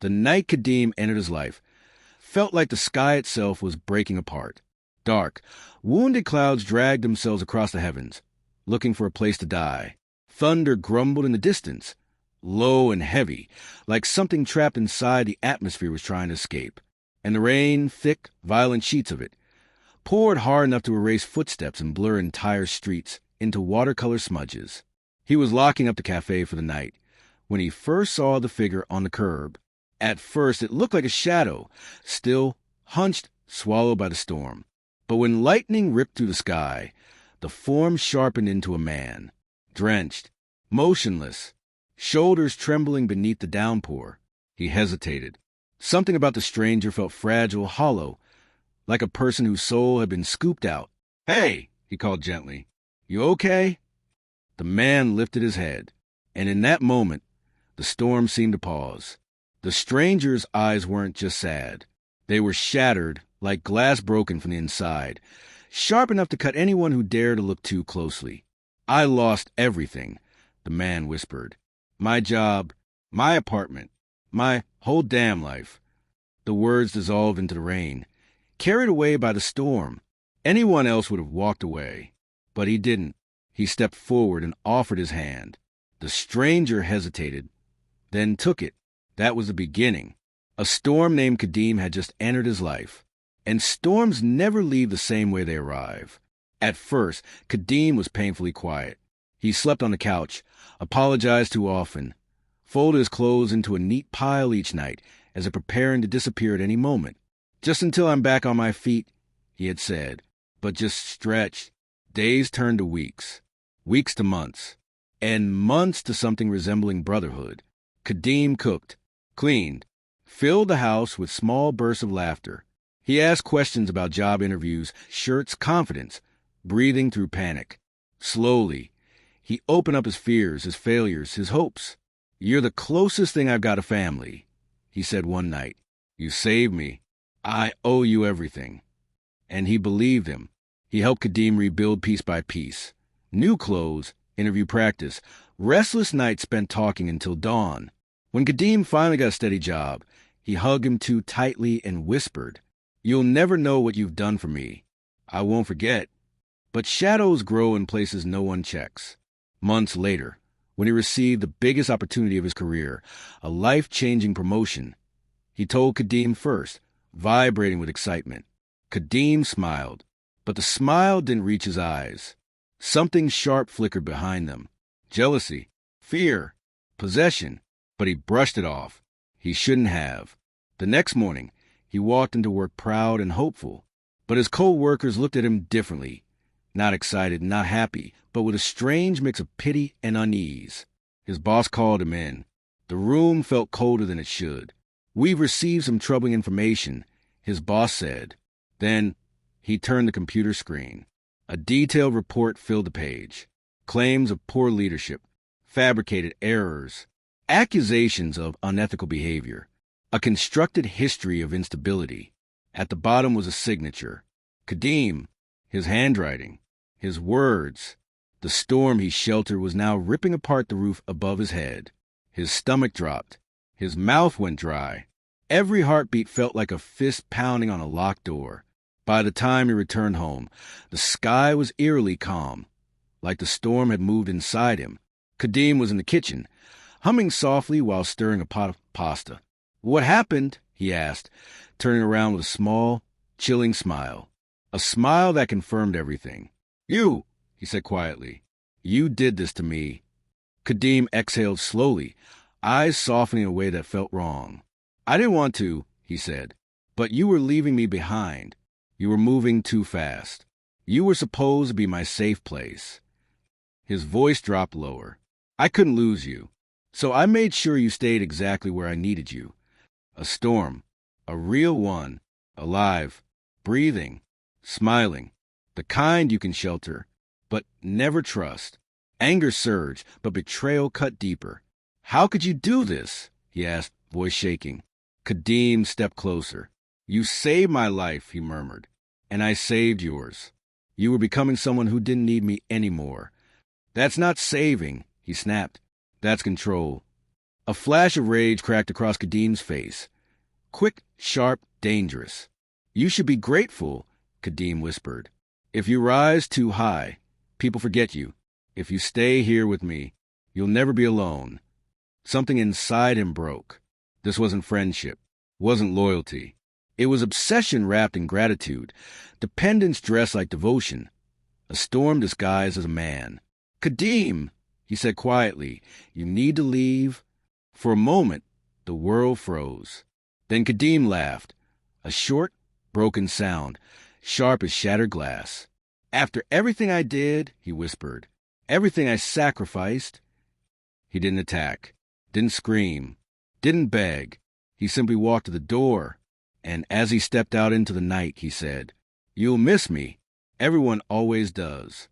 The night Kadeem entered his life felt like the sky itself was breaking apart. Dark, wounded clouds dragged themselves across the heavens, looking for a place to die. Thunder grumbled in the distance, low and heavy, like something trapped inside the atmosphere was trying to escape. And the rain, thick, violent sheets of it, poured hard enough to erase footsteps and blur entire streets into watercolor smudges. He was locking up the cafe for the night when he first saw the figure on the curb. At first, it looked like a shadow, still hunched, swallowed by the storm. But when lightning ripped through the sky, the form sharpened into a man, drenched, motionless, shoulders trembling beneath the downpour. He hesitated. Something about the stranger felt fragile, hollow, like a person whose soul had been scooped out. "Hey," he called gently. "You okay?" The man lifted his head, and in that moment, the storm seemed to pause. The stranger's eyes weren't just sad. They were shattered, like glass broken from the inside, sharp enough to cut anyone who dared to look too closely. "I lost everything," the man whispered. "My job, my apartment, my whole damn life." The words dissolved into the rain, carried away by the storm. Anyone else would have walked away, but he didn't. He stepped forward and offered his hand. The stranger hesitated, then took it. That was the beginning. A storm named Kadeem had just entered his life, and storms never leave the same way they arrive. At first, Kadeem was painfully quiet. He slept on the couch, apologized too often, folded his clothes into a neat pile each night, as if preparing to disappear at any moment. "Just until I'm back on my feet," he had said, but just stretched. Days turned to weeks, weeks to months, and months to something resembling brotherhood. Kadeem cooked, cleaned, filled the house with small bursts of laughter. He asked questions about job interviews, shirts, confidence, breathing through panic. Slowly, he opened up his fears, his failures, his hopes. "You're the closest thing I've got to family," he said one night. "You saved me. I owe you everything." And he believed him. He helped Kadeem rebuild piece by piece. New clothes, interview practice, restless nights spent talking until dawn. When Kadeem finally got a steady job, he hugged him too tightly and whispered, "You'll never know what you've done for me. I won't forget." But shadows grow in places no one checks. Months later, when he received the biggest opportunity of his career, a life-changing promotion, he told Kadeem first, vibrating with excitement. Kadeem smiled, but the smile didn't reach his eyes. Something sharp flickered behind them. Jealousy, fear, possession, but he brushed it off. He shouldn't have. The next morning, he walked into work proud and hopeful, but his co-workers looked at him differently. Not excited, not happy, but with a strange mix of pity and unease. His boss called him in. The room felt colder than it should. "We've received some troubling information," his boss said. Then he turned the computer screen. A detailed report filled the page. Claims of poor leadership, fabricated errors, accusations of unethical behavior, a constructed history of instability. At the bottom was a signature. Kadeem, his handwriting, his words. The storm he sheltered was now ripping apart the roof above his head. His stomach dropped. His mouth went dry. Every heartbeat felt like a fist pounding on a locked door. By the time he returned home, the sky was eerily calm, like the storm had moved inside him. Kadeem was in the kitchen, humming softly while stirring a pot of pasta. "What happened?" he asked, turning around with a small, chilling smile. A smile that confirmed everything. "You," he said quietly. "You did this to me." Kadeem exhaled slowly, eyes softening in a way that felt wrong. "I didn't want to," he said, "but you were leaving me behind. You were moving too fast. You were supposed to be my safe place." His voice dropped lower. "I couldn't lose you, so I made sure you stayed exactly where I needed you. A storm, a real one, alive, breathing, smiling, the kind you can shelter, but never trust." Anger surged, but betrayal cut deeper. "How could you do this?" he asked, voice shaking. Kadeem stepped closer. "You saved my life," he murmured, "and I saved yours. You were becoming someone who didn't need me anymore." "That's not saving," he snapped. "That's control." A flash of rage cracked across Kadeem's face. Quick, sharp, dangerous. "You should be grateful," Kadeem whispered. "If you rise too high, people forget you. If you stay here with me, you'll never be alone." Something inside him broke. This wasn't friendship, wasn't loyalty. It was obsession wrapped in gratitude, dependence dressed like devotion, a storm disguised as a man. "Kadeem," he said quietly, "you need to leave." For a moment, the world froze. Then Kadeem laughed, a short, broken sound, sharp as shattered glass. "After everything I did," he whispered, "everything I sacrificed." He didn't attack, didn't scream, didn't beg. He simply walked to the door, and as he stepped out into the night, he said, "You'll miss me. Everyone always does."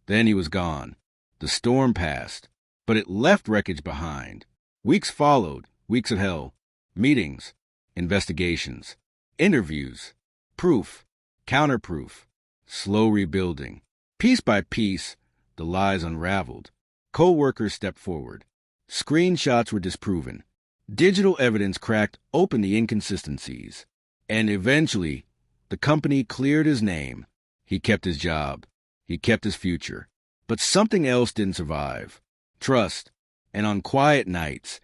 Then he was gone. The storm passed, but it left wreckage behind. Weeks followed, weeks of hell. Meetings, investigations, interviews, proof, counterproof, slow rebuilding. Piece by piece, the lies unraveled. Co-workers stepped forward. Screenshots were disproven. Digital evidence cracked open the inconsistencies. And eventually, the company cleared his name. He kept his job. He kept his future. But something else didn't survive. Trust. And on quiet nights,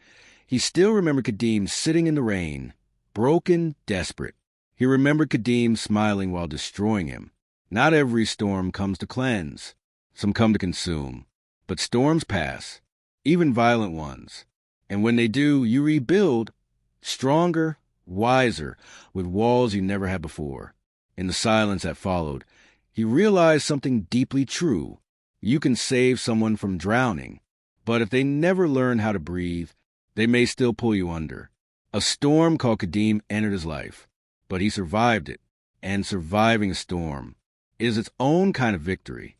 he still remembered Kadeem sitting in the rain, broken, desperate. He remembered Kadeem smiling while destroying him. Not every storm comes to cleanse. Some come to consume. But storms pass, even violent ones. And when they do, you rebuild, stronger, wiser, with walls you never had before. In the silence that followed, he realized something deeply true. You can save someone from drowning, but if they never learn how to breathe, they may still pull you under. A storm called Kadeem entered his life, but he survived it, and surviving a storm is its own kind of victory.